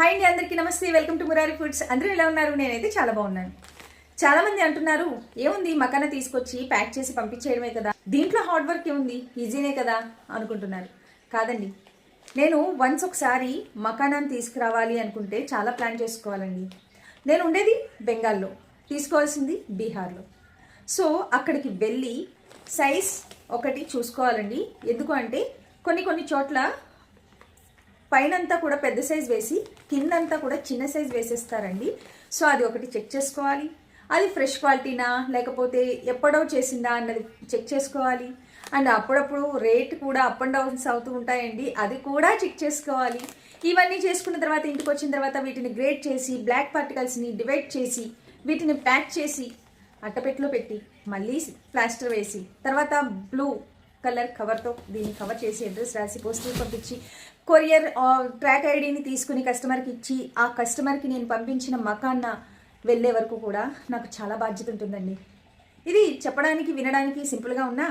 Hi అండి, అందరికీ నమస్తే. Welcome to Murari foods. అందరూ ఎలా ఉన్నారు? నేనైతే చాలా బాగున్నాను. చాలా మంది అంటున్నారు, ఏముంది మకానా తీసుకొచ్చి ప్యాక్ చేసి పంపించేయడమే కదా, దీంట్లో హార్డ్ వర్క్ ఏముంది, ఈజీనే కదా అనుకుంటున్నారు. కాదండి, నేను ఒకసారి మకానాన్ని తీసుకురావాలి అనుకుంటే చాలా ప్లాన్ చేసుకోవాలండి. నేను ఉండేది బెంగాల్లో, తీసుకోవాల్సింది బీహార్లో. సో అక్కడికి వెళ్ళి సైజ్ ఒకటి చూసుకోవాలండి. ఎందుకు అంటే కొన్ని చోట్ల పైనంతా కూడా పెద్ద సైజ్ వేసి కిందంతా కూడా చిన్న సైజ్ వేసేస్తారండి. సో అది ఒకటి చెక్ చేసుకోవాలి. అది ఫ్రెష్ క్వాలిటీనా లేకపోతే ఎప్పుడో చేసిందా అన్నది చెక్ చేసుకోవాలి. అండ్ అప్పుడప్పుడు రేట్ కూడా అప్ అండ్ డౌన్స్ అవుతూ ఉంటాయండి, అది కూడా చెక్ చేసుకోవాలి. ఇవన్నీ చేసుకున్న తర్వాత ఇంటికి వచ్చిన తర్వాత వీటిని గ్రేడ్ చేసి బ్లాక్ పార్టికల్స్ని డివైడ్ చేసి వీటిని ప్యాక్ చేసి అట్టపెట్టలో పెట్టి మళ్ళీ ప్లాస్టర్ వేసి తర్వాత బ్లూ కలర్ కవర్తో దీన్ని కవర్ చేసి అడ్రస్ రాసి పోస్టులు పంపించి కొరియర్ ట్రాక్ ఐడిని తీసుకుని కస్టమర్కి ఇచ్చి ఆ కస్టమర్కి నేను పంపించిన మకాన్న వెళ్ళే వరకు కూడా నాకు చాలా బాధ్యత ఉంటుందండి. ఇది చెప్పడానికి వినడానికి సింపుల్గా ఉన్నా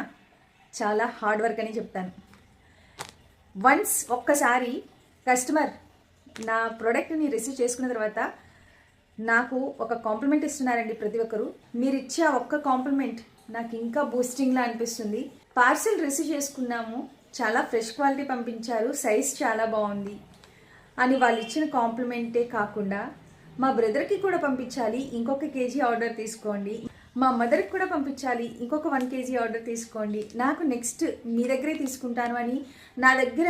చాలా హార్డ్ వర్క్ అని చెప్తాను. ఒక్కసారి కస్టమర్ నా ప్రోడక్ట్ని రిసీవ్ చేసుకున్న తర్వాత నాకు ఒక కాంప్లిమెంట్ ఇస్తున్నారండి. ప్రతి ఒక్కరు మీరు ఇచ్చే ఆ ఒక్క కాంప్లిమెంట్ నాకు ఇంకా బూస్టింగ్లా అనిపిస్తుంది. పార్సిల్ రిసీవ్ చేసుకున్నాము, చాలా ఫ్రెష్ క్వాలిటీ పంపించారు, సైజ్ చాలా బాగుంది అని వాళ్ళు ఇచ్చిన కాంప్లిమెంటే కాకుండా మా బ్రదర్కి కూడా పంపించాలి, ఇంకొక కేజీ ఆర్డర్ తీసుకోండి, మా మదర్కి కూడా పంపించాలి, ఇంకొక 1 కేజీ ఆర్డర్ తీసుకోండి, నాకు నెక్స్ట్ మీ దగ్గరే తీసుకుంటాను అని నా దగ్గర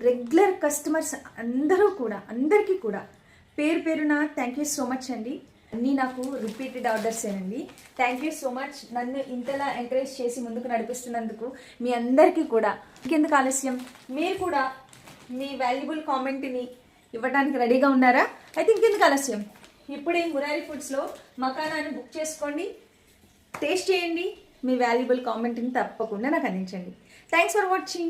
రెగ్యులర్ కస్టమర్స్ అందరికీ కూడా పేరున థ్యాంక్ యూ సో మచ్ అండి. అన్నీ నాకు రిపీటెడ్ ఆర్డర్సేనండి. Thank you so much. నన్ను ఇంతలా ఎంకరేజ్ చేసి ముందుకు నడిపిస్తున్నందుకు మీ అందరికీ కూడా ఇంకెందుకు ఆలస్యం, మీరు కూడా మీ వాల్యుబుల్ కామెంట్ని ఇవ్వడానికి రెడీగా ఉన్నారా? అయితే ఇంకెందుకు ఆలస్యం, ఇప్పుడే మురారి ఫుడ్స్లో మకానాన్ని బుక్ చేసుకోండి, టేస్ట్ చేయండి, మీ వాల్యుబుల్ కామెంట్ని తప్పకుండా నాకు అందించండి. Thanks for watching.